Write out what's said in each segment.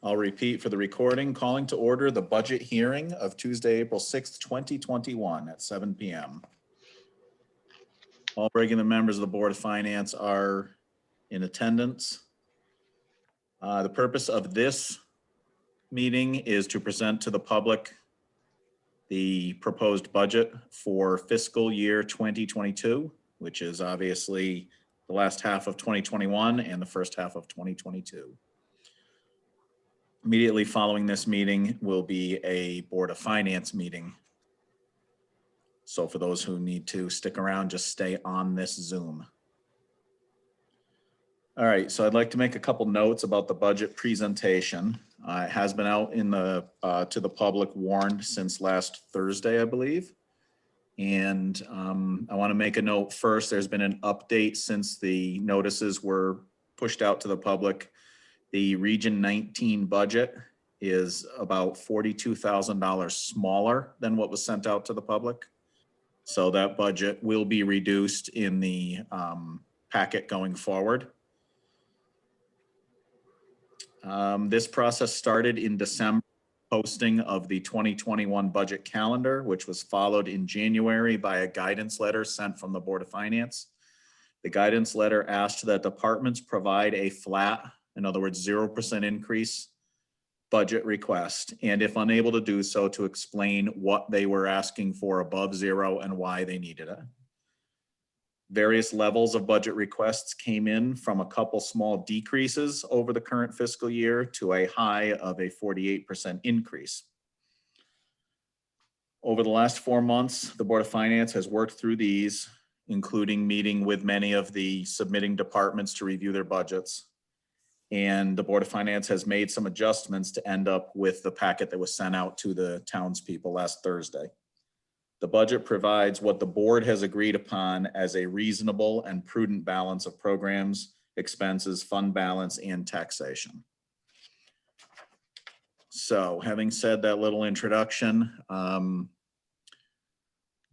I'll repeat for the recording, calling to order the budget hearing of Tuesday, April 6th, 2021 at 7 p.m. All regular members of the Board of Finance are in attendance. The purpose of this meeting is to present to the public the proposed budget for fiscal year 2022, which is obviously the last half of 2021 and the first half of 2022. Immediately following this meeting will be a Board of Finance meeting. So for those who need to stick around, just stay on this Zoom. All right, so I'd like to make a couple notes about the budget presentation. It has been out in the to the public, warned since last Thursday, I believe. And I want to make a note first. There's been an update since the notices were pushed out to the public. The Region 19 budget is about $42,000 smaller than what was sent out to the public. So that budget will be reduced in the packet going forward. This process started in December, posting of the 2021 budget calendar, which was followed in January by a guidance letter sent from the Board of Finance. The guidance letter asked that departments provide a flat, in other words, 0% increase budget request, and if unable to do so, to explain what they were asking for above zero and why they needed it. Various levels of budget requests came in, from a couple small decreases over the current fiscal year to a high of a 48% increase. Over the last 4 months, the Board of Finance has worked through these, including meeting with many of the submitting departments to review their budgets. And the Board of Finance has made some adjustments to end up with the packet that was sent out to the townspeople last Thursday. The budget provides what the board has agreed upon as a reasonable and prudent balance of programs, expenses, fund balance, and taxation. So having said that little introduction,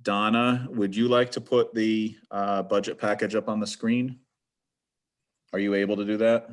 Donna, would you like to put the budget package up on the screen? Are you able to do that?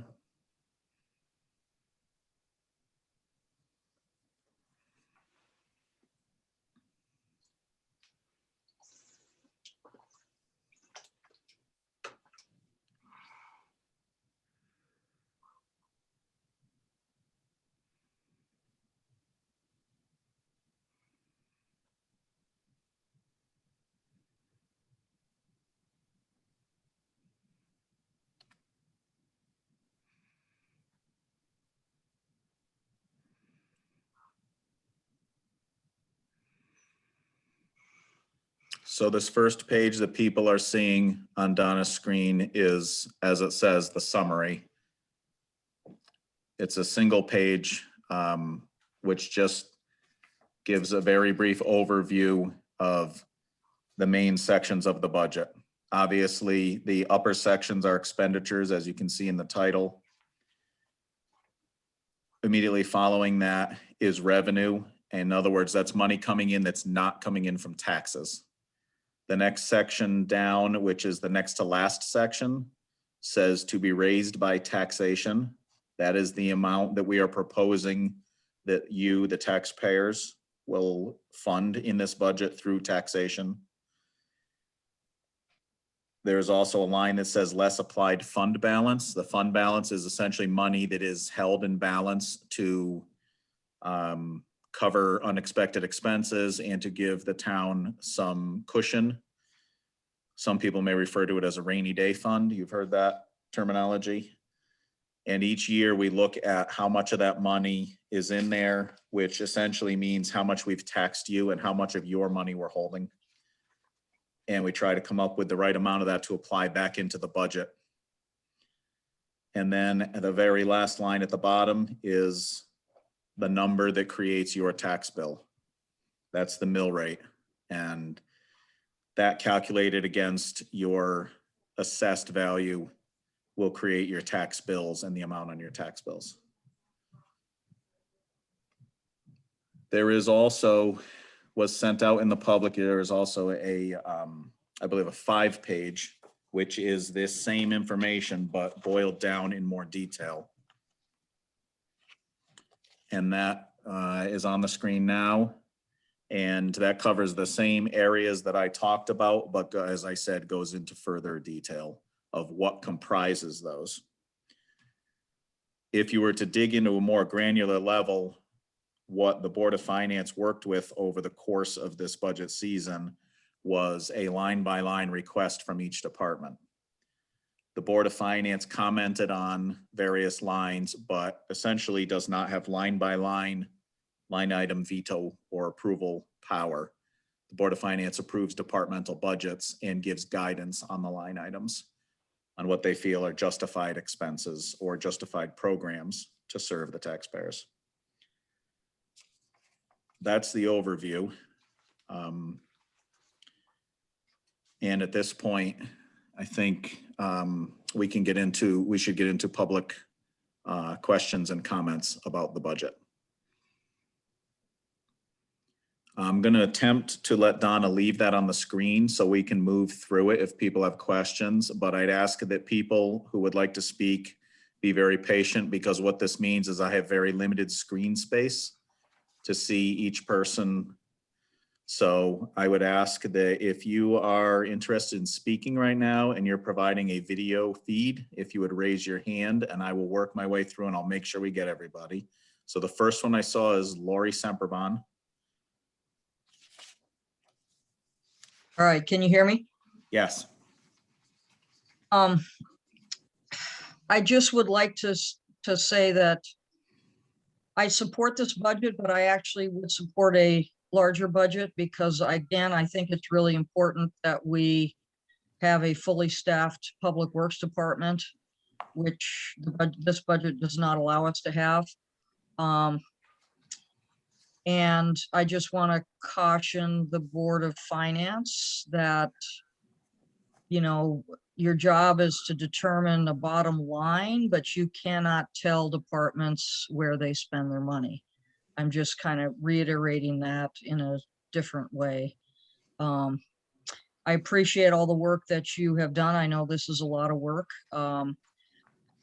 So this first page that people are seeing on Donna's screen is, as it says, the summary. It's a single page, which just gives a very brief overview of the main sections of the budget. Obviously, the upper sections are expenditures, as you can see in the title. Immediately following that is revenue. In other words, that's money coming in that's not coming in from taxes. The next section down, which is the next to last section, says to be raised by taxation. That is the amount that we are proposing that you, the taxpayers, will fund in this budget through taxation. There's also a line that says less applied fund balance. The fund balance is essentially money that is held in balance to cover unexpected expenses and to give the town some cushion. Some people may refer to it as a rainy day fund. You've heard that terminology. And each year we look at how much of that money is in there, which essentially means how much we've taxed you and how much of your money we're holding. And we try to come up with the right amount of that to apply back into the budget. And then the very last line at the bottom is the number that creates your tax bill. That's the mill rate. And that calculated against your assessed value will create your tax bills and the amount on your tax bills. There is also, was sent out in the public, there is also a, I believe a 5-page, which is this same information, but boiled down in more detail. And that is on the screen now. And that covers the same areas that I talked about, but as I said, goes into further detail of what comprises those. If you were to dig into a more granular level, what the Board of Finance worked with over the course of this budget season was a line-by-line request from each department. The Board of Finance commented on various lines, but essentially does not have line-by-line, line item veto or approval power. The Board of Finance approves departmental budgets and gives guidance on the line items on what they feel are justified expenses or justified programs to serve the taxpayers. That's the overview. And at this point, I think we should get into public questions and comments about the budget. I'm going to attempt to let Donna leave that on the screen so we can move through it if people have questions, but I'd ask that people who would like to speak be very patient, because what this means is I have very limited screen space to see each person. So I would ask that if you are interested in speaking right now and you're providing a video feed, if you would raise your hand, and I will work my way through and I'll make sure we get everybody. So the first one I saw is Lori Sempervon. All right, can you hear me? Yes. I just would like to say that I support this budget, but I actually would support a larger budget because, again, I think it's really important that we have a fully staffed public works department, which this budget does not allow us to have. And I just want to caution the Board of Finance that, you know, your job is to determine the bottom line, but you cannot tell departments where they spend their money. I'm just kind of reiterating that in a different way. I appreciate all the work that you have done. I know this is a lot of work.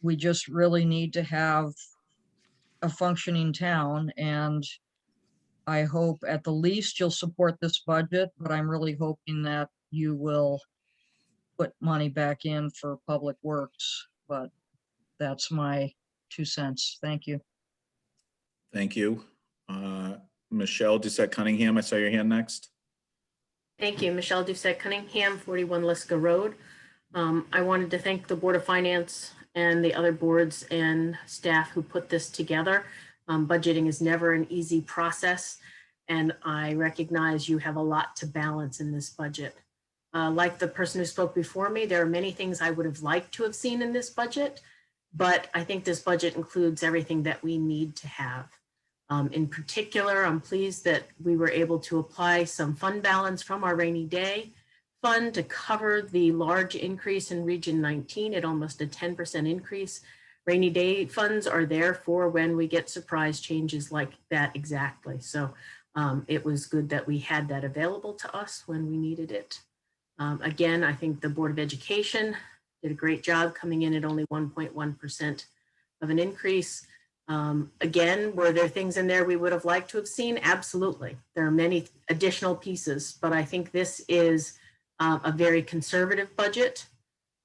We just really need to have a functioning town, and I hope at the least you'll support this budget, but I'm really hoping that you will put money back in for public works, but that's my 2 cents. Thank you. Thank you. Michelle Doucette Cunningham, I saw your hand next. Thank you. Michelle Doucette Cunningham, 41 Liska Road. I wanted to thank the Board of Finance and the other boards and staff who put this together. Budgeting is never an easy process, and I recognize you have a lot to balance in this budget. Like the person who spoke before me, there are many things I would have liked to have seen in this budget, but I think this budget includes everything that we need to have. In particular, I'm pleased that we were able to apply some fund balance from our rainy day fund to cover the large increase in Region 19 at almost a 10% increase. Rainy day funds are there for when we get surprise changes like that exactly. So it was good that we had that available to us when we needed it. Again, I think the Board of Education did a great job coming in at only 1.1% of an increase. Again, were there things in there we would have liked to have seen? Absolutely. There are many additional pieces, but I think this is a very conservative budget,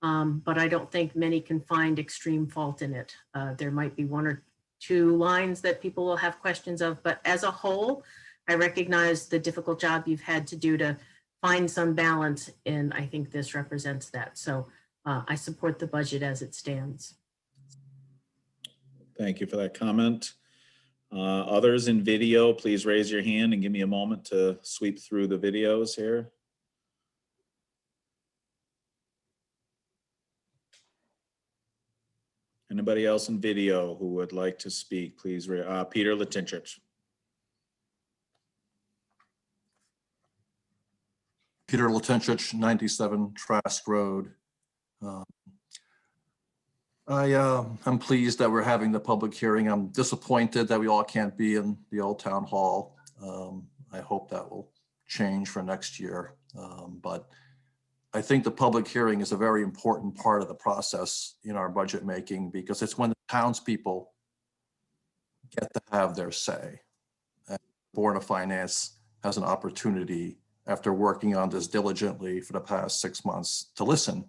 but I don't think many can find extreme fault in it. There might be 1 or 2 lines that people will have questions of, but as a whole, I recognize the difficult job you've had to do to find some balance, and I think this represents that. So I support the budget as it stands. Thank you for that comment. Others in video, please raise your hand and give me a moment to sweep through the videos here. Anybody else in video who would like to speak, please. Peter Latinchich. Peter Latinchich, 97 Trask Road. I'm pleased that we're having the public hearing. I'm disappointed that we all can't be in the old town hall. I hope that will change for next year. But I think the public hearing is a very important part of the process in our budget making, because it's when the townspeople get to have their say. And the Board of Finance has an opportunity, after working on this diligently for the past 6 months, to listen.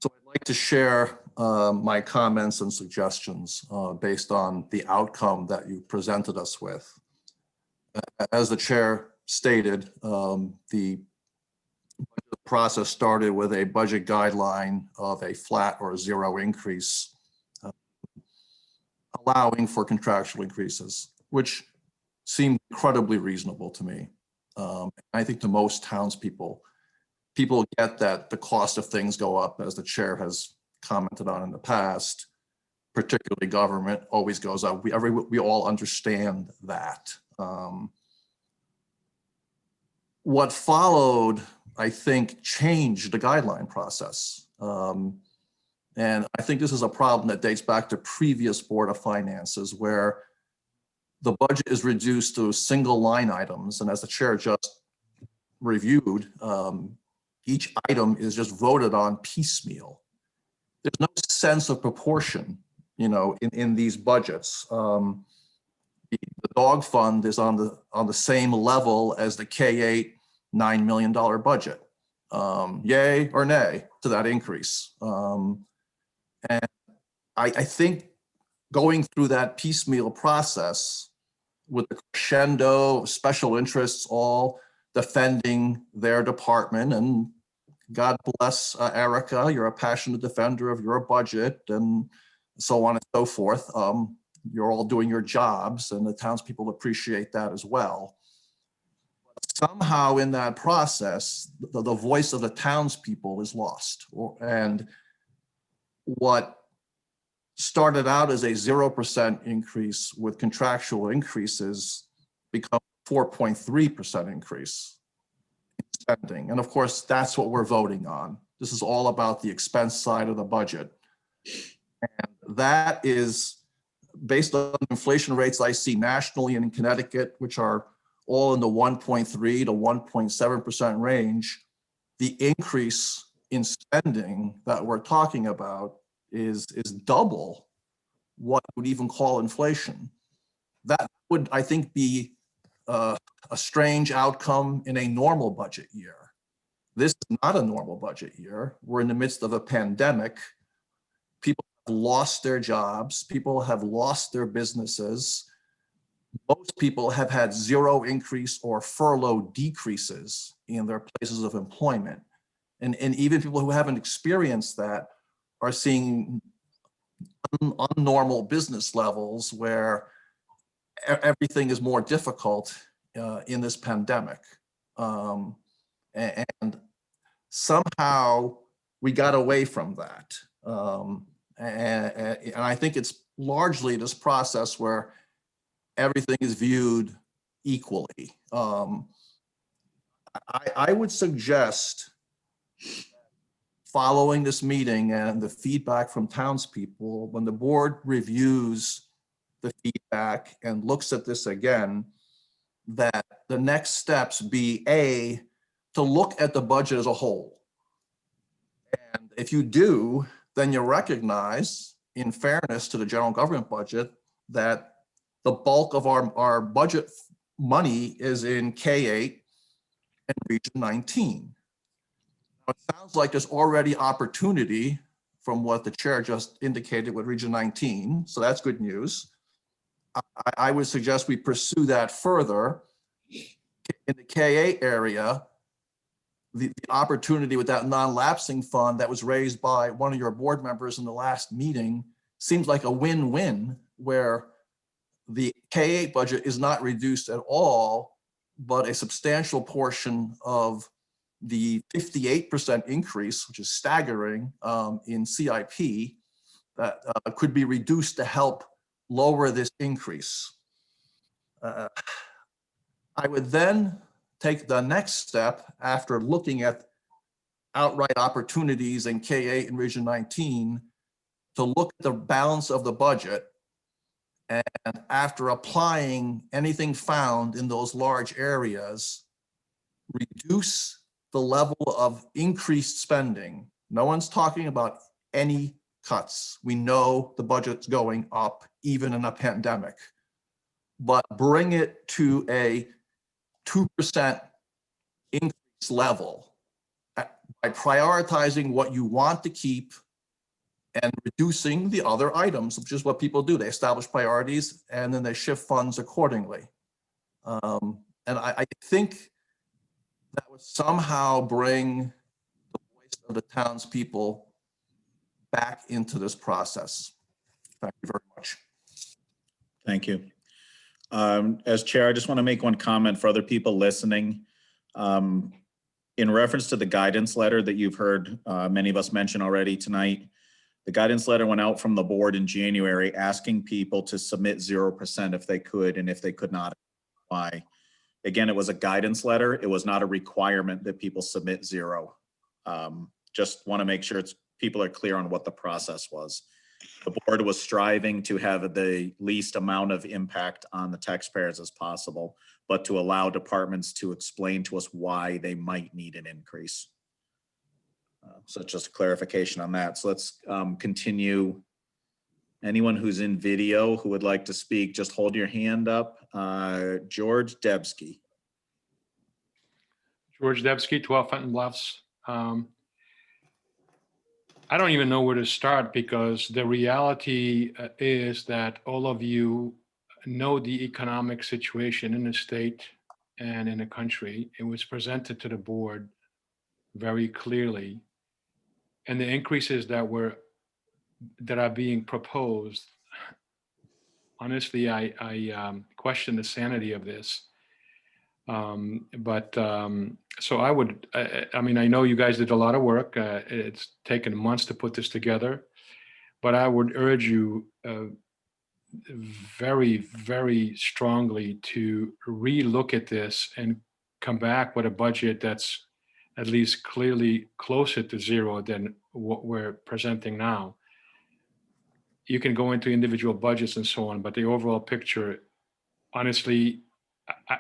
So I'd like to share my comments and suggestions based on the outcome that you presented us with. As the chair stated, the process started with a budget guideline of a flat or zero increase, allowing for contractual increases, which seemed incredibly reasonable to me. I think to most townspeople, people get that the cost of things go up, as the chair has commented on in the past, particularly government always goes up. We all understand that. What followed, I think, changed the guideline process. And I think this is a problem that dates back to previous Board of Finances, where the budget is reduced to single line items. And as the chair just reviewed, each item is just voted on piecemeal. There's no sense of proportion, in these budgets. The dog fund is on the same level as the K-8 $9 million budget. Yay or nay to that increase? And I think going through that piecemeal process with the crescendo of special interests all defending their department, and God bless Erica, you're a passionate defender of your budget, and so on and so forth. You're all doing your jobs, and the townspeople appreciate that as well. Somehow in that process, the voice of the townspeople is lost. And what started out as a 0% increase with contractual increases become 4.3% increase in spending. And of course, that's what we're voting on. This is all about the expense side of the budget. And that is based on inflation rates I see nationally and in Connecticut, which are all in the 1.3 to 1.7% range. The increase in spending that we're talking about is double what would even call inflation. That would, I think, be a strange outcome in a normal budget year. This is not a normal budget year. We're in the midst of a pandemic. People have lost their jobs. People have lost their businesses. Most people have had zero increase or furlough decreases in their places of employment. And even people who haven't experienced that are seeing unnormal business levels where everything is more difficult in this pandemic. And somehow we got away from that. And I think it's largely this process where everything is viewed equally. I would suggest, following this meeting and the feedback from townspeople, when the board reviews the feedback and looks at this again, that the next steps be to look at the budget as a whole. And if you do, then you recognize, in fairness to the general government budget, that the bulk of our budget money is in K-8 and Region 19. Now, it sounds like there's already opportunity from what the chair just indicated with Region 19, so that's good news. I would suggest we pursue that further. In the K-8 area, the opportunity with that non-lapsing fund that was raised by one of your board members in the last meeting seems like a win-win, where the K-8 budget is not reduced at all, but a substantial portion of the 58% increase, which is staggering, in CIP, that could be reduced to help lower this increase. I would then take the next step after looking at outright opportunities in K-8 and Region 19 to look at the balance of the budget. And after applying anything found in those large areas, reduce the level of increased spending. No one's talking about any cuts. We know the budget's going up even in a pandemic. But bring it to a 2% increase level by prioritizing what you want to keep and reducing the other items, which is what people do. They establish priorities and then they shift funds accordingly. And I think that would somehow bring the voice of the townspeople back into this process. Thank you very much. Thank you. As chair, I just want to make one comment for other people listening. In reference to the guidance letter that you've heard many of us mention already tonight, the guidance letter went out from the board in January asking people to submit 0% if they could, and if they could not, why. Again, it was a guidance letter. It was not a requirement that people submit 0. Just want to make sure people are clear on what the process was. The board was striving to have the least amount of impact on the taxpayers as possible, but to allow departments to explain to us why they might need an increase. So just a clarification on that. So let's continue. Anyone who's in video who would like to speak, just hold your hand up. George Debsky. George Debsky, 12 Fenton Bluffs. I don't even know where to start, because the reality is that all of you know the economic situation in the state and in the country. It was presented to the board very clearly. And the increases that are being proposed, honestly, I question the sanity of this. So I would, I mean, I know you guys did a lot of work. It's taken months to put this together, but I would urge you very, very strongly to relook at this and come back with a budget that's at least clearly closer to 0 than what we're presenting now. You can go into individual budgets and so on, but the overall picture, honestly,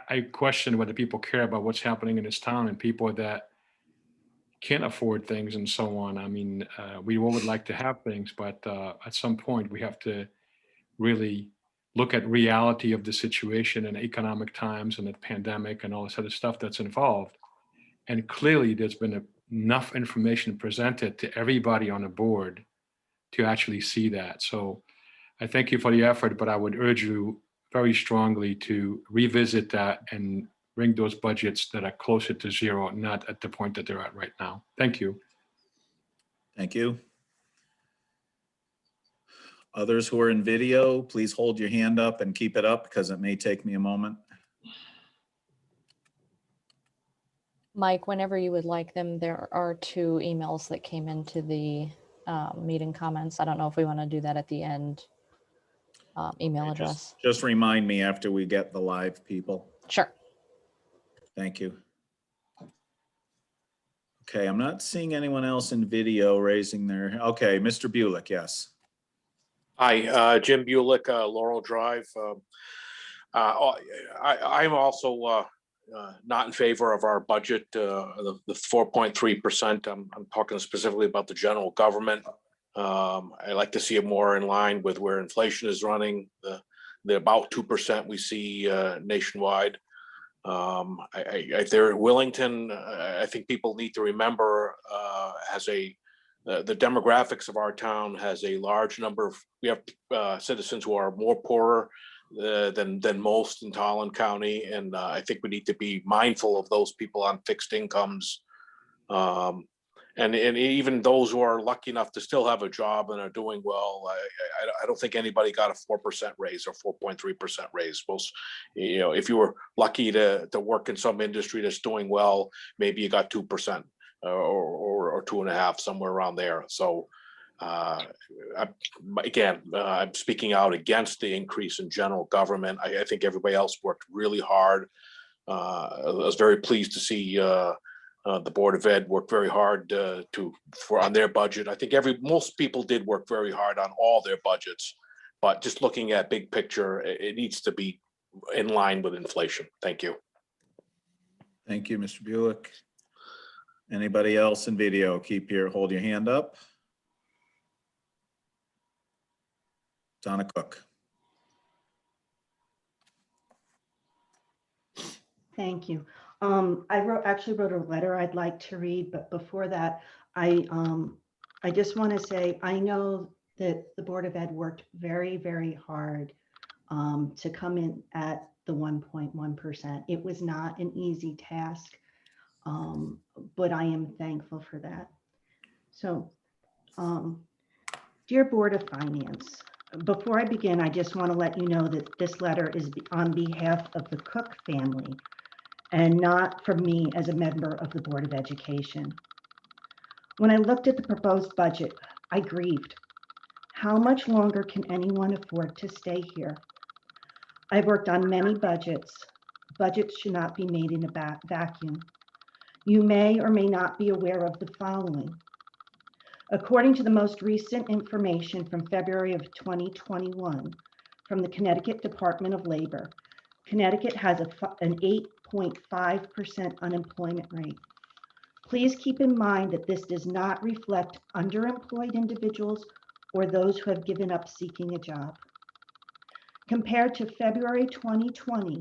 I question whether people care about what's happening in this town and people that can't afford things and so on. I mean, we all would like to have things, but at some point we have to really look at reality of the situation and economic times and the pandemic and all this other stuff that's involved. And clearly there's been enough information presented to everybody on the board to actually see that. So I thank you for the effort, but I would urge you very strongly to revisit that and bring those budgets that are closer to 0, not at the point that they're at right now. Thank you. Thank you. Others who are in video, please hold your hand up and keep it up because it may take me a moment. Mike, whenever you would like them, there are 2 emails that came into the meeting comments. I don't know if we want to do that at the end. Email address. Just remind me after we get the live people. Sure. Thank you. Okay, I'm not seeing anyone else in video raising their, okay, Mr. Bulick, yes. Hi, Jim Bulick, Laurel Drive. I'm also not in favor of our budget, the 4.3%. I'm talking specifically about the general government. I like to see it more in line with where inflation is running, the about 2% we see nationwide. If they're at Willington, I think people need to remember the demographics of our town has a large number of, we have citizens who are more poorer than most in Tolland County. And I think we need to be mindful of those people on fixed incomes. And even those who are lucky enough to still have a job and are doing well, I don't think anybody got a 4% raise or 4.3% raise. Most, you know, if you were lucky to work in some industry that's doing well, maybe you got 2% or 2.5%, somewhere around there. So again, I'm speaking out against the increase in general government. I think everybody else worked really hard. I was very pleased to see the Board of Ed worked very hard on their budget. I think most people did work very hard on all their budgets, but just looking at big picture, it needs to be in line with inflation. Thank you. Thank you, Mr. Bulick. Anybody else in video? Hold your hand up. Donna Cook. Thank you. Actually wrote a letter I'd like to read, but before that, I just want to say, I know that the Board of Ed worked very, very hard to come in at the 1.1%. It was not an easy task, but I am thankful for that. So, dear Board of Finance, before I begin, I just want to let you know that this letter is on behalf of the Cook family and not from me as a member of the Board of Education. When I looked at the proposed budget, I grieved. How much longer can anyone afford to stay here? I've worked on many budgets. Budgets should not be made in a vacuum. You may or may not be aware of the following. According to the most recent information from February of 2021 from the Connecticut Department of Labor, Connecticut has an 8.5% unemployment rate. Please keep in mind that this does not reflect underemployed individuals or those who have given up seeking a job. Compared to February 2020,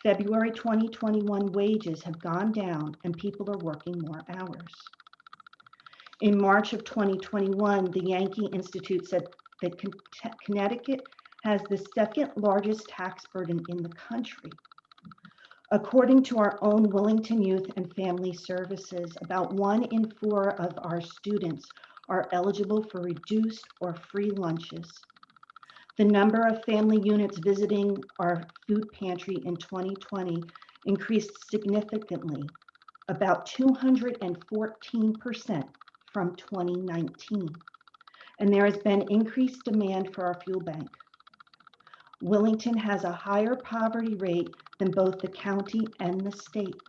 February 2021 wages have gone down and people are working more hours. In March of 2021, the Yankee Institute said that Connecticut has the second largest tax burden in the country. According to our own Wellington Youth and Family Services, about 1 in 4 of our students are eligible for reduced or free lunches. The number of family units visiting our food pantry in 2020 increased significantly, about 214% from 2019. And there has been increased demand for our fuel bank. Wellington has a higher poverty rate than both the county and the state.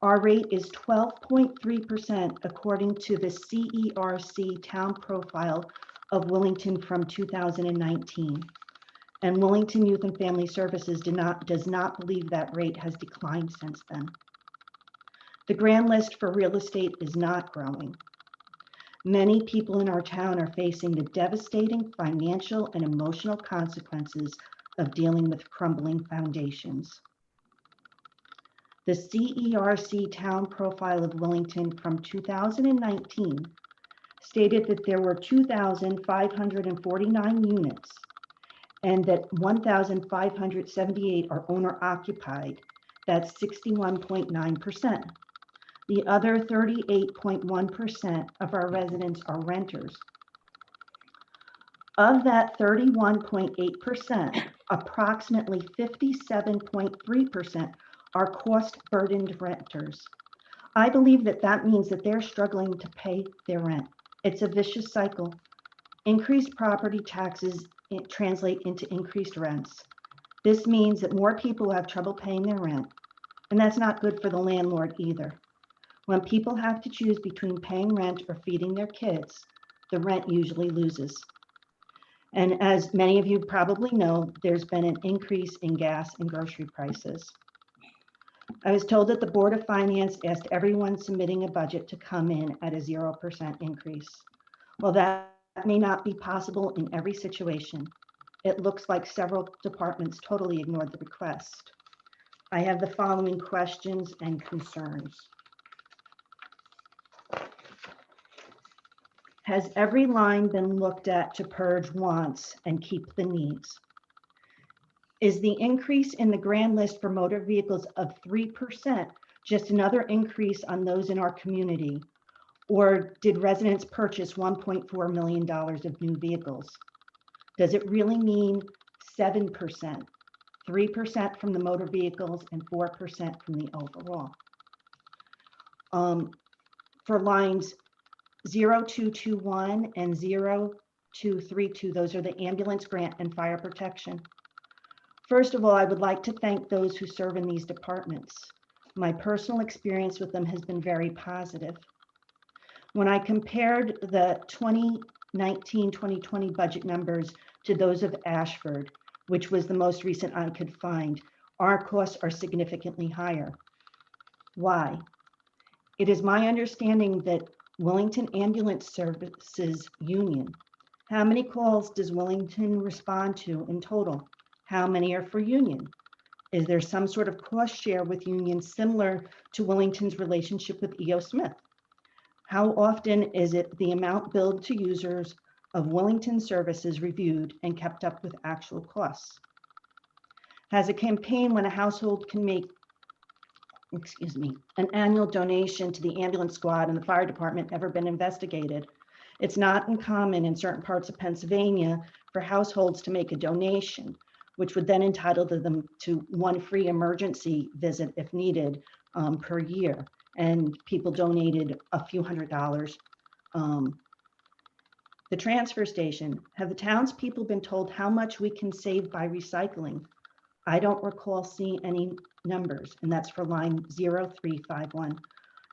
Our rate is 12.3% according to the CERC town profile of Wellington from 2019. And Wellington Youth and Family Services does not believe that rate has declined since then. The grand list for real estate is not growing. Many people in our town are facing the devastating financial and emotional consequences of dealing with crumbling foundations. The CERC town profile of Wellington from 2019 stated that there were 2,549 units and that 1,578 are owner occupied. That's 61.9%. The other 38.1% of our residents are renters. Of that 31.8%, approximately 57.3% are cost-burdened renters. I believe that means that they're struggling to pay their rent. It's a vicious cycle. Increased property taxes translate into increased rents. This means that more people have trouble paying their rent, and that's not good for the landlord either. When people have to choose between paying rent or feeding their kids, the rent usually loses. And as many of you probably know, there's been an increase in gas and grocery prices. I was told that the Board of Finance asked everyone submitting a budget to come in at a 0% increase. Well, that may not be possible in every situation. It looks like several departments totally ignored the request. I have the following questions and concerns. Has every line been looked at to purge wants and keep the needs? Is the increase in the grand list for motor vehicles of 3% just another increase on those in our community? Or did residents purchase $1.4 million of new vehicles? Does it really mean 7%, 3% from the motor vehicles and 4% from the overall? For lines 0221 and 0232, those are the ambulance grant and fire protection. First of all, I would like to thank those who serve in these departments. My personal experience with them has been very positive. When I compared the 2019-2020 budget numbers to those of Ashford, which was the most recent I could find, our costs are significantly higher. Why? It is my understanding that Wellington Ambulance Services Union How many calls does Wellington respond to in total? How many are for Union? Is there some sort of cost share with Union similar to Wellington's relationship with EO Smith? How often is it the amount billed to users of Wellington services reviewed and kept up with actual costs? Has a campaign when a household can make, an annual donation to the ambulance squad and the fire department ever been investigated? It's not uncommon in certain parts of Pennsylvania for households to make a donation, which would then entitle them to one free emergency visit if needed per year. And people donated a few $100s. The transfer station, have the townspeople been told how much we can save by recycling? I don't recall seeing any numbers, and that's for line 0351.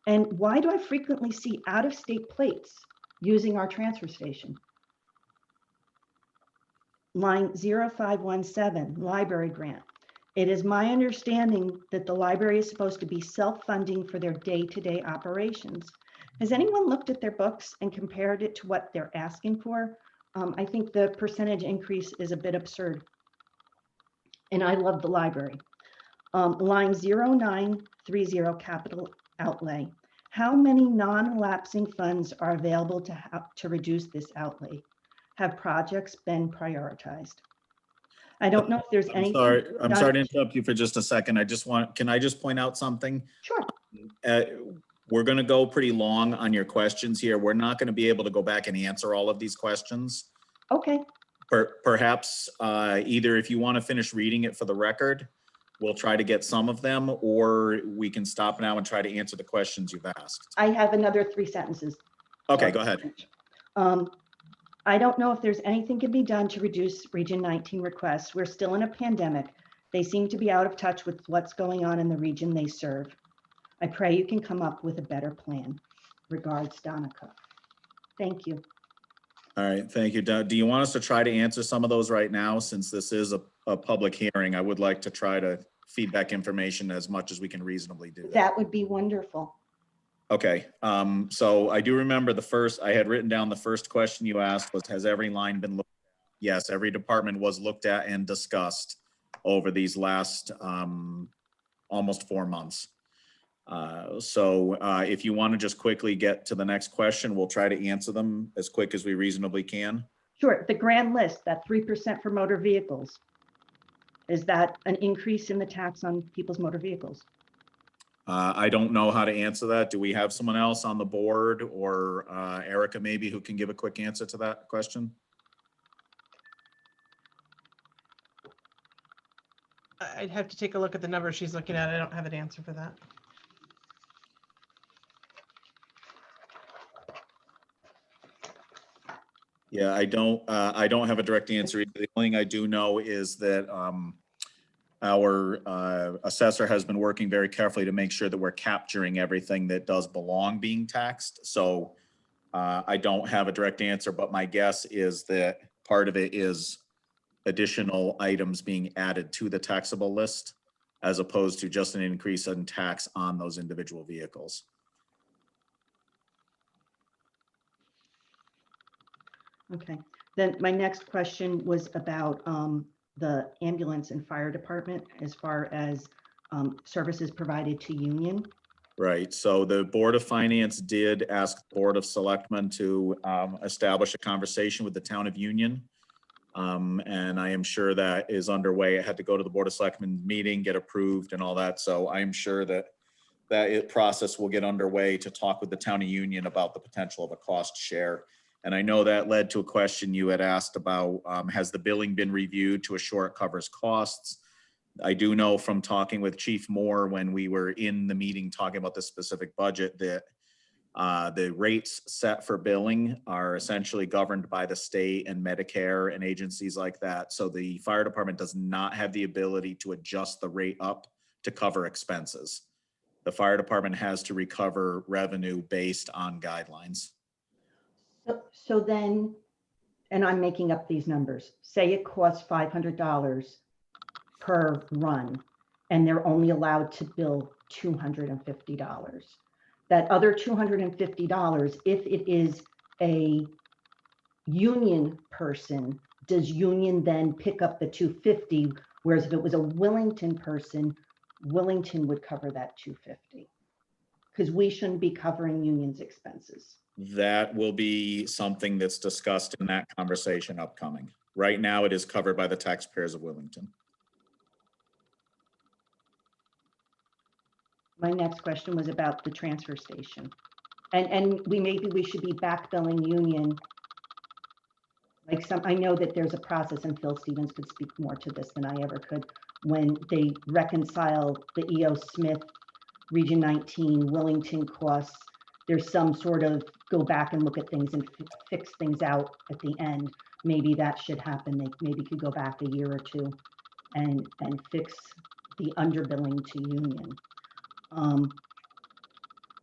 And why do I frequently see out-of-state plates using our transfer station? Line 0517, library grant. It is my understanding that the library is supposed to be self-funding for their day-to-day operations. Has anyone looked at their books and compared it to what they're asking for? I think the percentage increase is a bit absurd. And I love the library. Line 0930, capital outlay. How many non-lapsing funds are available to reduce this outlay? Have projects been prioritized? I don't know if there's I'm anything. sorry to interrupt you for just a second. Can I just point out something? Sure. We're going to go pretty long on your questions here. We're not going to be able to go back and answer all of these questions. Okay. Perhaps either if you want to finish reading it for the record, we'll try to get some of them, or we can stop now and try to answer the questions you've asked. I have another 3 sentences. Okay, go ahead. I don't know if there's anything can be done to reduce Region 19 requests. We're still in a pandemic. They seem to be out of touch with what's going on in the region they serve. I pray you can come up with a better plan. Regards, Donica. Thank you. All right, thank you. Do you want us to try to answer some of those right now? Since this is a public hearing, I would like to try to feedback information as much as we can reasonably do that. That would be wonderful. Okay, so I do remember I had written down the first question you asked was, has every line been looked at? Yes, every department was looked at and discussed over these last almost 4 months. So if you want to just quickly get to the next question, we'll try to answer them as quick as we reasonably can. Sure. The grand list, that 3% for motor vehicles. Is that an increase in the tax on people's motor vehicles? I don't know how to answer that. Do we have someone else on the board, or Erica maybe, who can give a quick answer to that question? I'd have to take a look at the number she's looking at. I don't have an answer for that. Yeah, I don't have a direct answer. The only thing I do know is that our assessor has been working very carefully to make sure that we're capturing everything that does belong being taxed. So I don't have a direct answer, but my guess is that part of it is additional items being added to the taxable list, as opposed to just an increase in tax on those individual vehicles. Okay. Then my next question was about the ambulance and fire department as far as services provided to Union. Right, so the Board of Finance did ask the Board of Selectmen to establish a conversation with the town of Union. And I am sure that is underway. It had to go to the Board of Selectmen meeting, get approved and all that. So I am sure that process will get underway to talk with the town of Union about the potential of a cost share. And I know that led to a question you had asked about, has the billing been reviewed to assure it covers costs? I do know from talking with Chief Moore when we were in the meeting talking about this specific budget that the rates set for billing are essentially governed by the state and Medicare and agencies like that. So the fire department does not have the ability to adjust the rate up to cover expenses. The fire department has to recover revenue based on guidelines. So then, and I'm making up these numbers, say it costs $500 per run, and they're only allowed to bill $250. That other $250, if it is a Union person, does Union then pick up the 250? Whereas if it was a Wellington person, Wellington would cover that 250. Because we shouldn't be covering Union's expenses. That will be something that's discussed in that conversation upcoming. Right now, it is covered by the taxpayers of Wilmington. My next question was about the transfer station. And maybe we should be back billing Union. Like I know that there's a process, and Phil Stevens could speak more to this than I ever could, when they reconcile the E.O. Smith Region 19 Wellington costs. There's some sort of go back and look at things and fix things out at the end. Maybe that should happen. They maybe could go back a year or two and fix the underbilling to Union.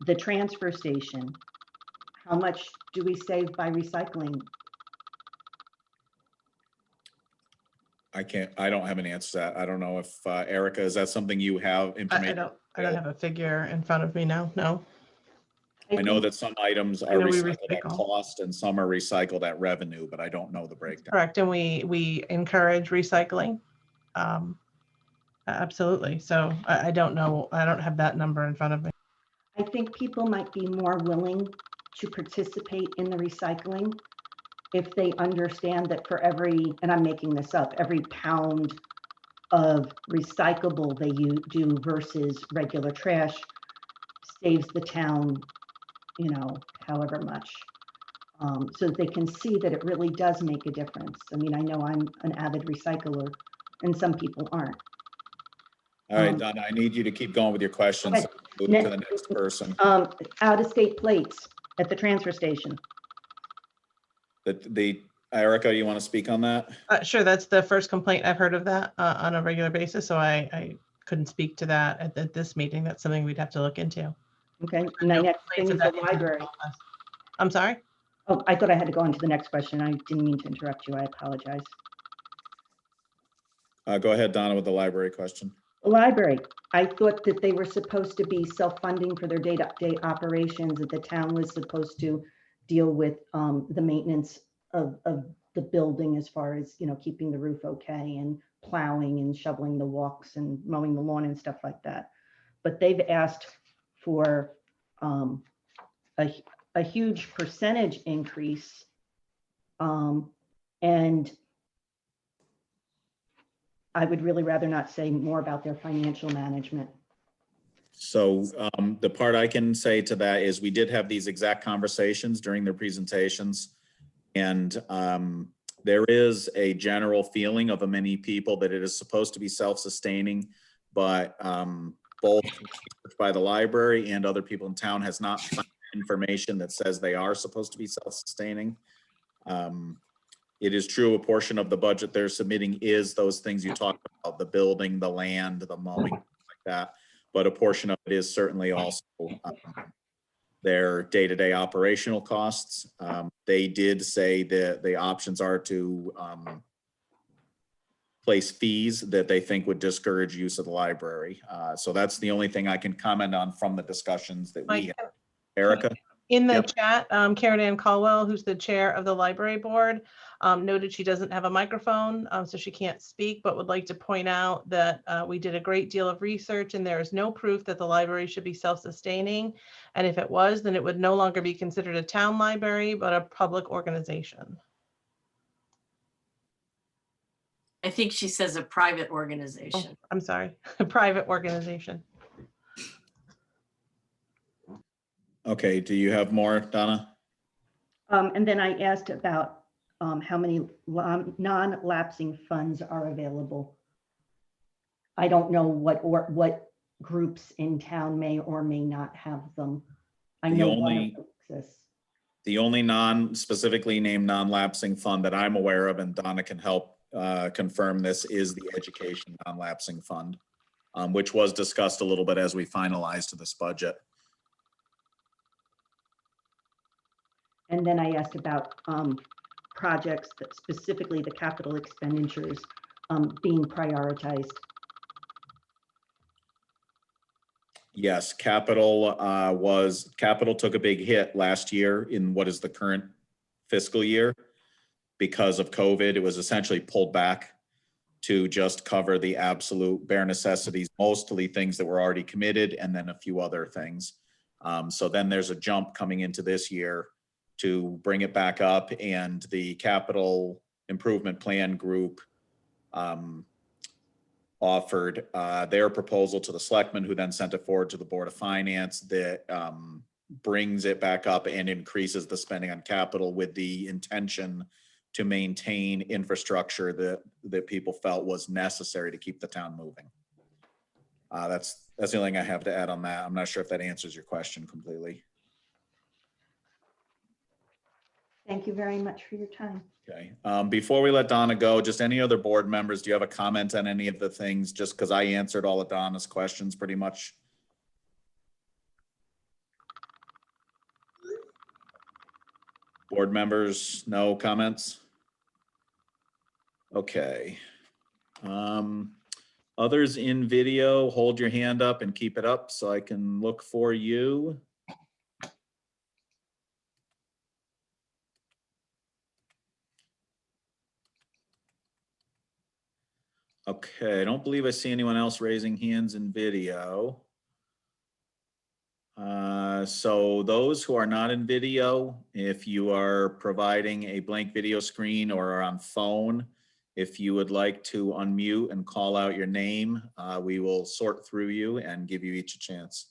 The transfer station, how much do we save by recycling? I don't have an answer to that. I don't know if, Erica, is that something you have I information? I don't have a figure in front of me now, no. I know think- that some items I are know we recycled at recycle. cost and some are recycled at revenue, but I don't know the breakdown. Correct, and we encourage recycling. Absolutely, so I don't know, I don't have that number in front of me. I think people might be more willing to participate in the recycling if they understand that for every, and I'm making this up, every pound of recyclable they do versus regular trash saves the town, you know, however much. So that they can see that it really does make a difference. I mean, I know I'm an avid recycler and some people aren't. All right, Donna, I need you to keep going with your questions. Okay. Move to the next person. Out-of-state plates at the transfer station. Erica, you want to speak on that? Sure, that's the first complaint I've heard of that on a regular basis, so I couldn't speak to that at this meeting. That's something we'd have to look into. Okay, and the next thing is the library. I'm sorry? Oh, I thought I had to go on to the next question. I didn't mean to interrupt you. I apologize. Go ahead, Donna, with the library question. The library, I thought that they were supposed to be self-funding for their day-to-day operations, that the town was supposed to deal with the maintenance of the building as far as, you know, keeping the roof okay and plowing and shoveling the walks and mowing the lawn and stuff like that. But they've asked for a huge percentage increase. And I would really rather not say more about their financial management. So the part I can say to that is we did have these exact conversations during their presentations. And there is a general feeling of many people that it is supposed to be self-sustaining, but both by the library and other people in town has not found information that says they are supposed to be self-sustaining. It is true, a portion of the budget they're submitting is those things you talked about, the building, the land, the mowing, like that. But a portion of it is certainly also their day-to-day operational costs. They did say that the options are to place fees that they think would discourage use of the library. So that's the only thing I can comment on from the discussions that we Mike, had. Erica? in the Yep. chat, Karen Ann Caldwell, who's the chair of the library board, noted she doesn't have a microphone, so she can't speak, but would like to point out that we did a great deal of research and there is no proof that the library should be self-sustaining. And if it was, then it would no longer be considered a town library, but a public organization. I think she says a private organization. I'm sorry, a private organization. Okay, do you have more, Donna? And then I asked about how many non-lapsing funds are available. I don't know what groups in town may or may not have them. I The know one only- of them exists. The only non-specifically named non-lapsing fund that I'm aware of, and Donna can help confirm this, is the Education Non-Lapsing Fund, which was discussed a little bit as we finalized this budget. And then I asked about projects that specifically the capital expenditures being prioritized. Yes, capital took a big hit last year in what is the current fiscal year. because of COVID, it was essentially pulled back to just cover the absolute bare necessities, mostly things that were already committed, and then a few other things. So then there's a jump coming into this year to bring it back up, and the capital improvement plan group offered their proposal to the selectmen, who then sent it forward to the Board of Finance, that brings it back up and increases the spending on capital with the intention to maintain infrastructure that people felt was necessary to keep the town moving. That's the only thing I have to add on that. I'm not sure if that answers your question completely. Thank you very much for your time. Okay. Before we let Donna go, just any other board members, do you have a comment on any of the things? Just because I answered all of Donna's questions pretty much. Board members, no comments? Okay. Others in video, hold your hand up and keep it up so I can look for you. Okay, I don't believe I see anyone else raising hands in video. So those who are not in video, if you are providing a blank video screen or are on phone, if you would like to unmute and call out your name, we will sort through you and give you each a chance.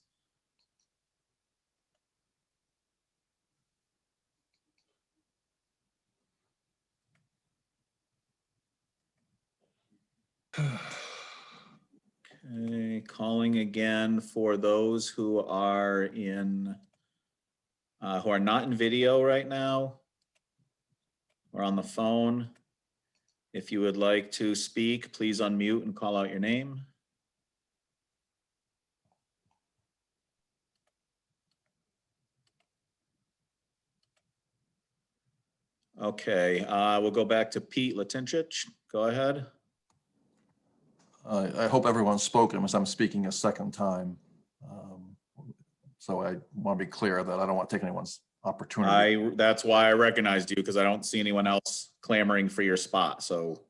Okay, calling again for those who are in, who are not in video right now or on the phone. If you would like to speak, please unmute and call out your name. Okay, we'll go back to Pete Latinchich. Go ahead. I hope everyone's spoken as I'm speaking a second time. So I want to be clear that I don't want to take anyone's opportunity. That's why I recognized you, because I don't see anyone else clamoring for your spot, so.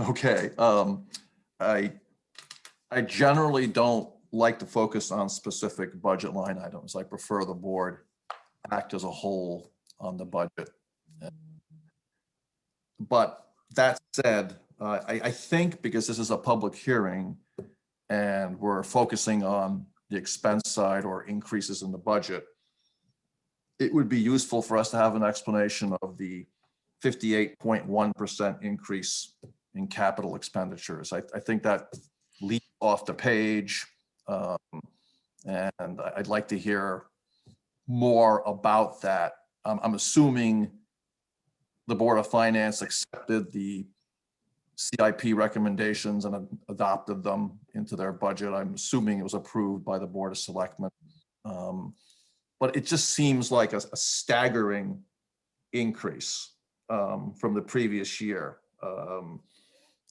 Okay. I generally don't like to focus on specific budget line items. I prefer the board act as a whole on the budget. But that said, I think because this is a public hearing and we're focusing on the expense side or increases in the budget, it would be useful for us to have an explanation of the 58.1% increase in capital expenditures. I think that leaps off the page, and I'd like to hear more about that. I'm assuming the Board of Finance accepted the CIP recommendations and adopted them into their budget. I'm assuming it was approved by the Board of Selectmen. But it just seems like a staggering increase from the previous year.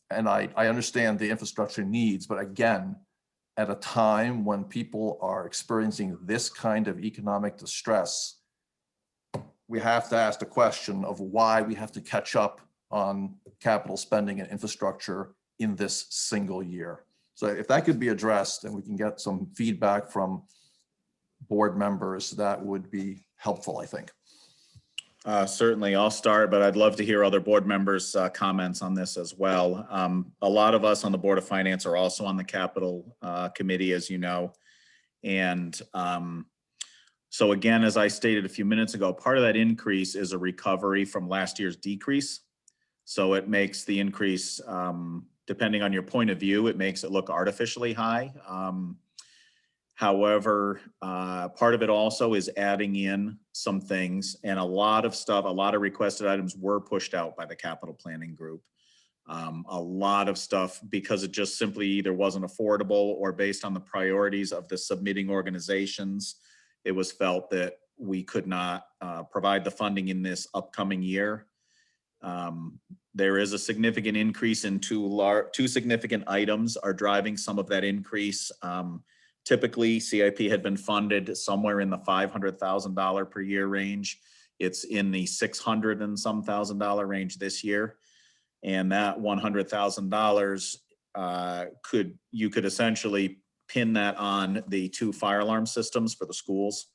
And I understand the infrastructure needs, but again, at a time when people are experiencing this kind of economic distress, we have to ask the question of why we have to catch up on capital spending and infrastructure in this single year. So if that could be addressed and we can get some feedback from board members, that would be helpful, I think. Certainly, I'll start, but I'd love to hear other board members' comments on this as well. A lot of us on the Board of Finance are also on the Capital Committee, as you know. And so again, as I stated a few minutes ago, part of that increase is a recovery from last year's decrease. So it makes the increase, depending on your point of view, it makes it look artificially high. However, part of it also is adding in some things, and a lot of stuff, a lot of requested items were pushed out by the capital planning group. A lot of stuff, because it just simply either wasn't affordable or based on the priorities of the submitting organizations, it was felt that we could not provide the funding in this upcoming year. There is a significant increase in two significant items are driving some of that increase. Typically, CIP had been funded somewhere in the $500,000 per year range. It's in the 600 and some $1,000 range this year. And that $100,000 you could essentially pin that on the 2 fire alarm systems for the schools.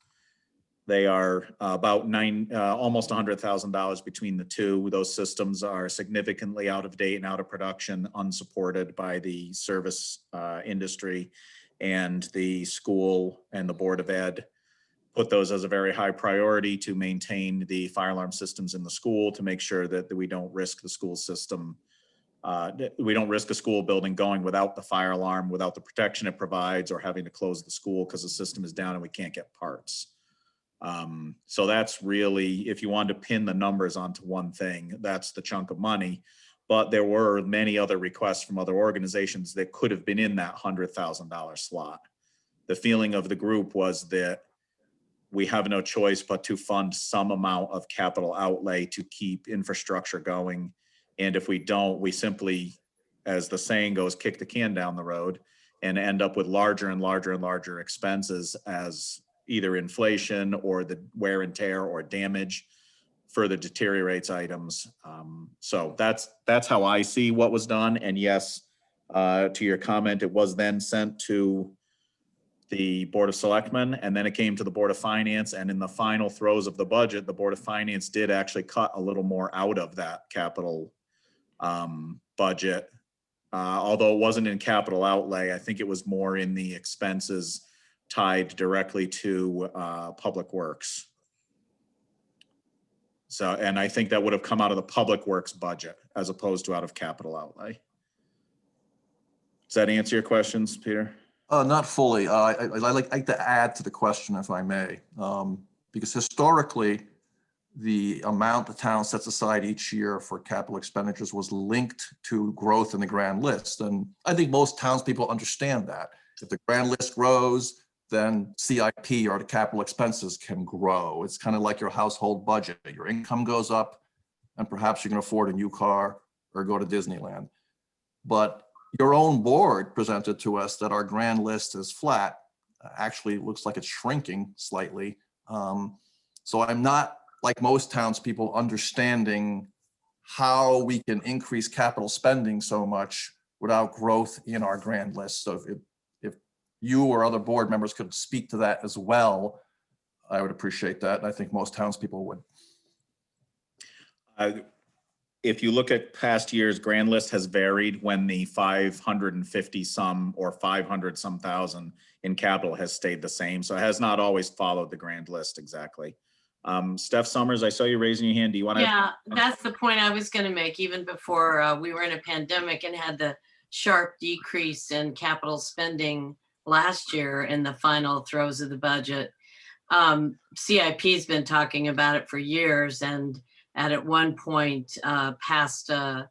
They are about almost $100,000 between the two. Those systems are significantly out of date and out of production, unsupported by the service industry, and the school and the Board of Ed put those as a very high priority to maintain the fire alarm systems in the school, to make sure that we don't risk the school system. We don't risk a school building going without the fire alarm, without the protection it provides, or having to close the school because the system is down and we can't get parts. So that's really, if you wanted to pin the numbers onto one thing, that's the chunk of money. But there were many other requests from other organizations that could have been in that $100,000 slot. The feeling of the group was that we have no choice but to fund some amount of capital outlay to keep infrastructure going. And if we don't, we simply, as the saying goes, kick the can down the road and end up with larger and larger and larger expenses as either inflation or the wear and tear or damage further deteriorates items. So that's how I see what was done. And yes, to your comment, it was then sent to the Board of Selectmen, and then it came to the Board of Finance. And in the final throes of the budget, the Board of Finance did actually cut a little more out of that capital budget. Although it wasn't in capital outlay, I think it was more in the expenses tied directly to Public Works. So, and I think that would have come out of the Public Works budget as opposed to out of capital outlay. Does that answer your questions, Peter? Not fully. I'd like to add to the question, if I may, because historically, the amount the town sets aside each year for capital expenditures was linked to growth in the grand list. And I think most townspeople understand that. If the grand list grows, then CIP or the capital expenses can grow. It's kind of like your household budget. Your income goes up and perhaps you can afford a new car or go to Disneyland. But your own board presented to us that our grand list is flat. Actually, it looks like it's shrinking slightly. So I'm not, like most townspeople, understanding how we can increase capital spending so much without growth in our grand list. So if you or other board members could speak to that as well, I would appreciate that. And I think most townspeople would. If you look at past years, grand list has varied when the 550 some or 500 some thousand in capital has stayed the same. So it has not always followed the grand list exactly. Steph Summers, I saw you raising your hand. Do you want to? Yeah, that's the point I was going to make. Even before we were in a pandemic and had the sharp decrease in capital spending last year in the final throes of the budget, CIP's been talking about it for years, and at one point passed an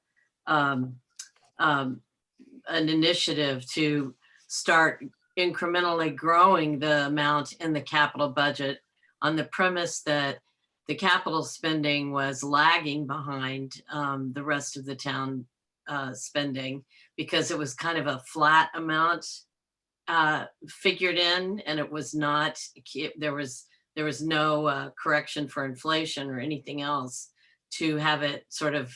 initiative to start incrementally growing the amount in the capital budget on the premise that the capital spending was lagging behind the rest of the town spending, because it was kind of a flat amount figured in, and it was not, there was no correction for inflation or anything else to have it sort of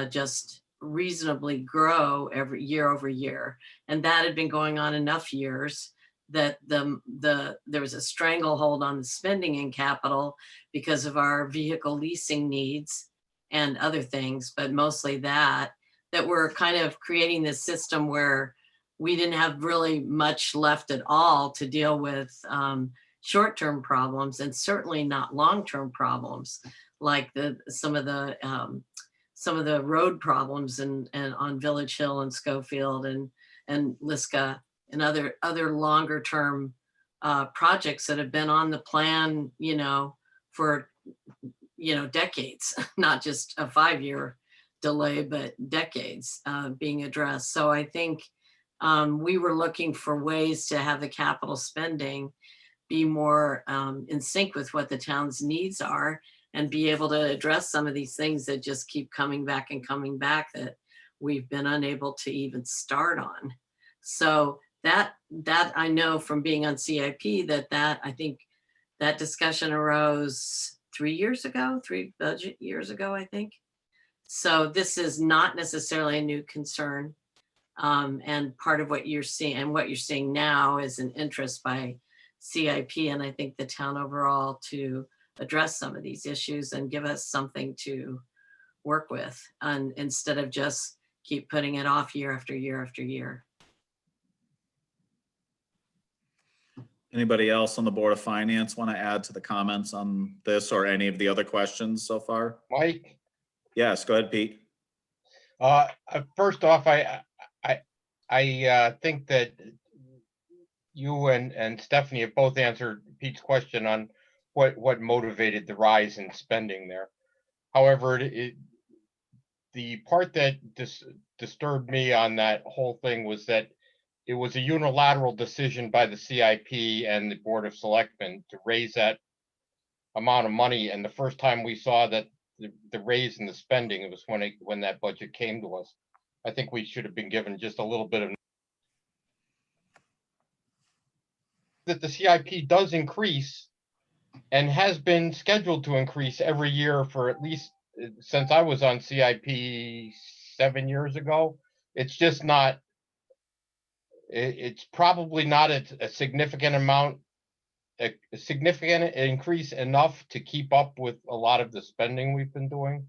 just reasonably grow every year over year. And that had been going on enough years that there was a stranglehold on the spending in capital because of our vehicle leasing needs and other things, but mostly that we're kind of creating this system where we didn't have really much left at all to deal with short-term problems, and certainly not long-term problems like some of the road problems and on Village Hill and Schofield and Liska and other longer term projects that have been on the plan, for decades, not just a 5-year delay, but decades being addressed. So I think we were looking for ways to have the capital spending be more in sync with what the town's needs are, and be able to address some of these things that just keep coming back and coming back that we've been unable to even start on. So that I know from being on CIP that I think that discussion arose three budget years ago, I think. So this is not necessarily a new concern. And part of what you're seeing and what you're seeing now is an interest by CIP and I think the town overall to address some of these issues and give us something to work with, and instead of just keep putting it off year after year after year. Anybody else on the Board of Finance want to add to the comments on this or any of the other questions so far? Mike, Yes, go ahead, Pete. first off, I think that you and Stephanie have both answered Pete's question on what motivated the rise in spending there. However, the part that disturbed me on that whole thing was that it was a unilateral decision by the CIP and the Board of Selectmen to raise that amount of money. And the first time we saw that the raise in the spending, it was when that budget came to us. I think we should have been given just a little bit of that the CIP does increase and has been scheduled to increase every year for at least since I was on CIP 7 years ago. It's just not, it's probably not a significant amount, a significant increase enough to keep up with a lot of the spending we've been doing.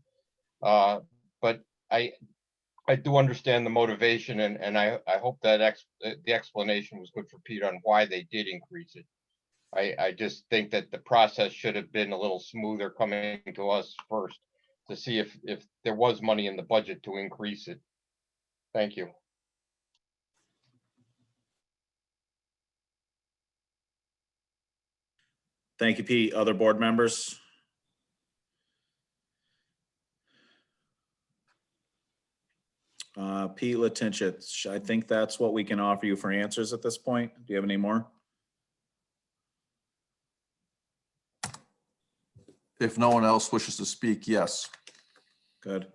But I do understand the motivation, and I hope that the explanation was good for Pete on why they did increase it. I just think that the process should have been a little smoother coming to us first to see if there was money in the budget to increase it. Thank you. Thank you, Pete. Other board members? Pete Latinchich, I think that's what we can offer you for answers at this point. Do you have any more? If no one else wishes to speak, yes. Good.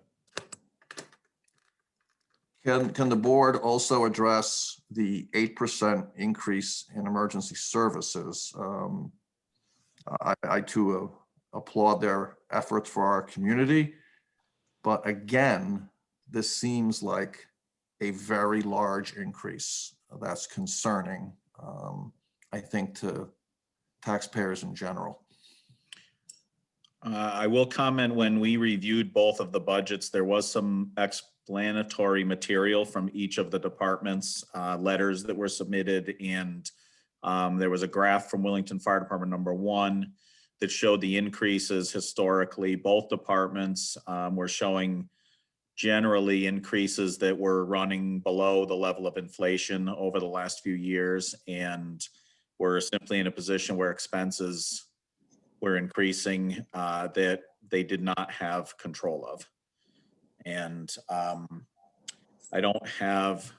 Can the board also address the 8% increase in emergency services? I too applaud their efforts for our community, but again, this seems like a very large increase that's concerning, I think, to taxpayers in general. I will comment, when we reviewed both of the budgets, there was some explanatory material from each of the departments, letters that were submitted, and there was a graph from Wellington Fire Department number 1 that showed the increases historically. Both departments were showing generally increases that were running below the level of inflation over the last few years, and we're simply in a position where expenses were increasing that they did not have control of. And I don't have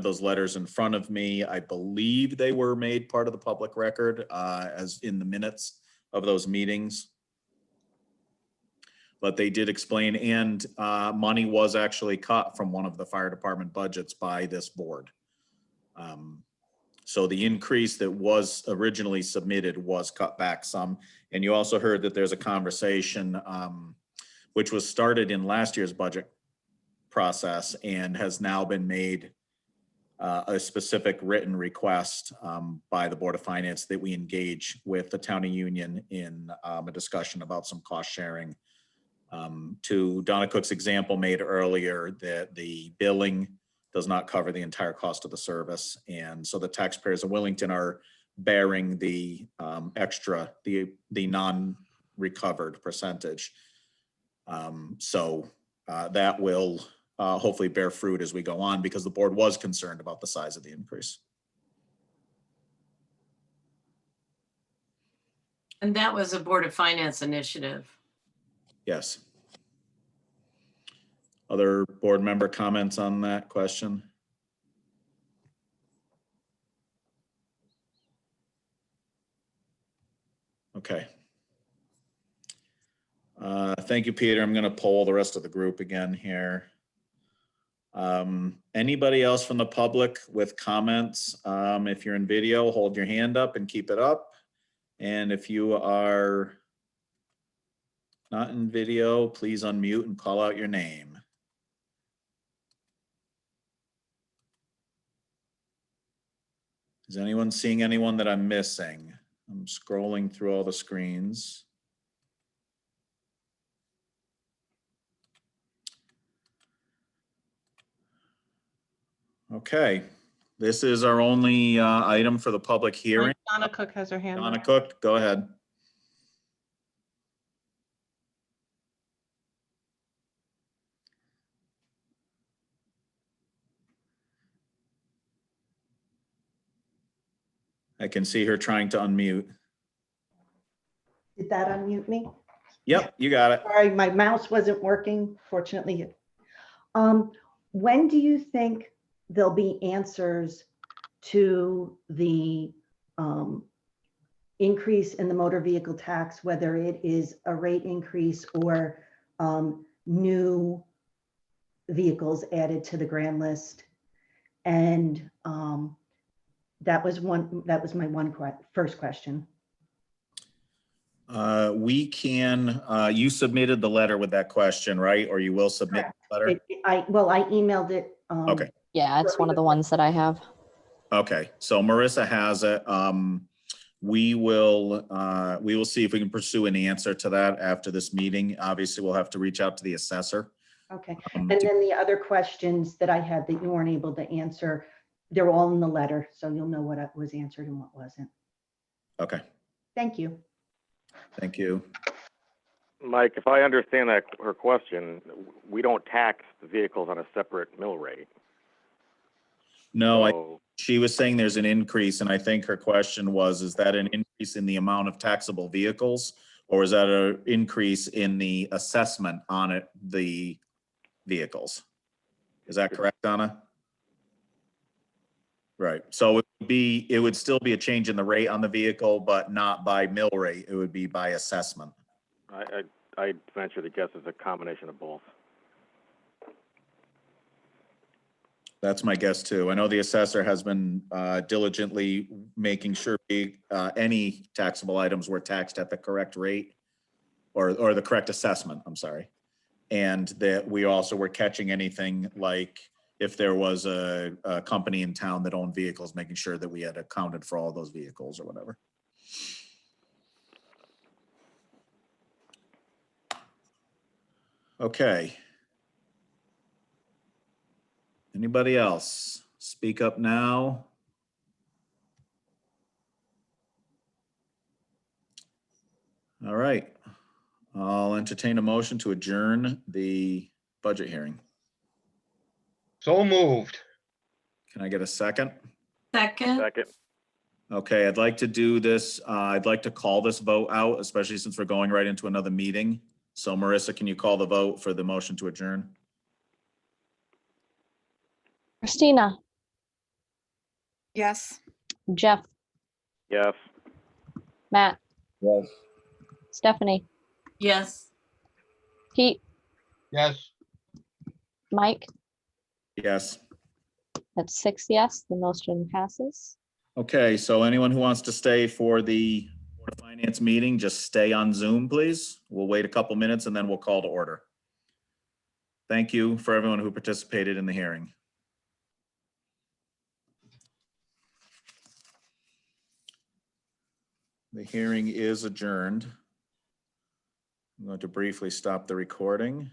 those letters in front of me. I believe they were made part of the public record as in the minutes of those meetings. But they did explain, and money was actually cut from one of the fire department budgets by this board. So the increase that was originally submitted was cut back some. And you also heard that there's a conversation which was started in last year's budget process and has now been made a specific written request by the Board of Finance that we engage with the Town of Union in a discussion about some cost sharing. To Donna Cook's example made earlier, that the billing does not cover the entire cost of the service. And so the taxpayers of Wellington are bearing the extra, the non-recovered percentage. So that will hopefully bear fruit as we go on, because the board was concerned about the size of the increase. And that was a Board of Finance initiative. Yes. Other board member comments on that question? Okay. Thank you, Peter. I'm going to poll the rest of the group again here. Anybody else from the public with comments? If you're in video, hold your hand up and keep it up. And if you are Not in video, please unmute and call out your name. Is anyone seeing anyone that I'm missing? I'm scrolling through all the screens. Okay, this is our only item for the public hearing. Donna Cook has her hand Donna up. Cook, go ahead. I can see her trying to unmute. Did that unmute me? Yep, you got it. Sorry, my mouse wasn't working, fortunately. When do you think there'll be answers to the increase in the motor vehicle tax, whether it is a rate increase or new vehicles added to the grand list? And that was my first question. We can, you submitted the letter with that question, right? Or you will submit the letter? I emailed it. Okay. Yeah, it's one of the ones that I have. Okay, so Marissa has it. We will see if we can pursue an answer to that after this meeting. Obviously, we'll have to reach out to the assessor. Okay, to- and then the other questions that I had that you weren't able to answer, they're all in the letter, so you'll know what was answered and what wasn't. Okay, Thank you. thank you. Mike, if I understand her question, we don't tax the vehicles on a separate mill rate. No, So, she was saying there's an increase, and I think her question was, is that an increase in the amount of taxable vehicles? Or is that an increase in the assessment on it, the vehicles? Is that correct, Donna? Right, so it would still be a change in the rate on the vehicle, but not by mill rate. It would be by assessment. I'd venture to guess it's a combination of both. That's my guess too. I know the assessor has been diligently making sure any taxable items were taxed at the correct rate or the correct assessment, I'm sorry. And that we also were catching anything like if there was a company in town that owned vehicles, making sure that we had accounted for all those vehicles or whatever. Okay. Anybody else? Speak up now. All right. I'll entertain a motion to adjourn the budget hearing. So moved. Can I get a second? Second, Second, Okay, I'd like to do this. I'd like to call this vote out, especially since we're going right into another meeting. So Marissa, can you call the vote for the motion to adjourn? Christina, Yes. Jeff, yes. Matt, Yes. Stephanie, yes. Pete, Yes. Mike. Yes. That's 6 yes, the motion passes. Okay, so anyone who wants to stay for the Board of Finance meeting, just stay on Zoom, please. We'll wait a couple minutes and then we'll call to order. Thank you for everyone who participated in the hearing. The hearing is adjourned. I'm going to briefly stop the recording.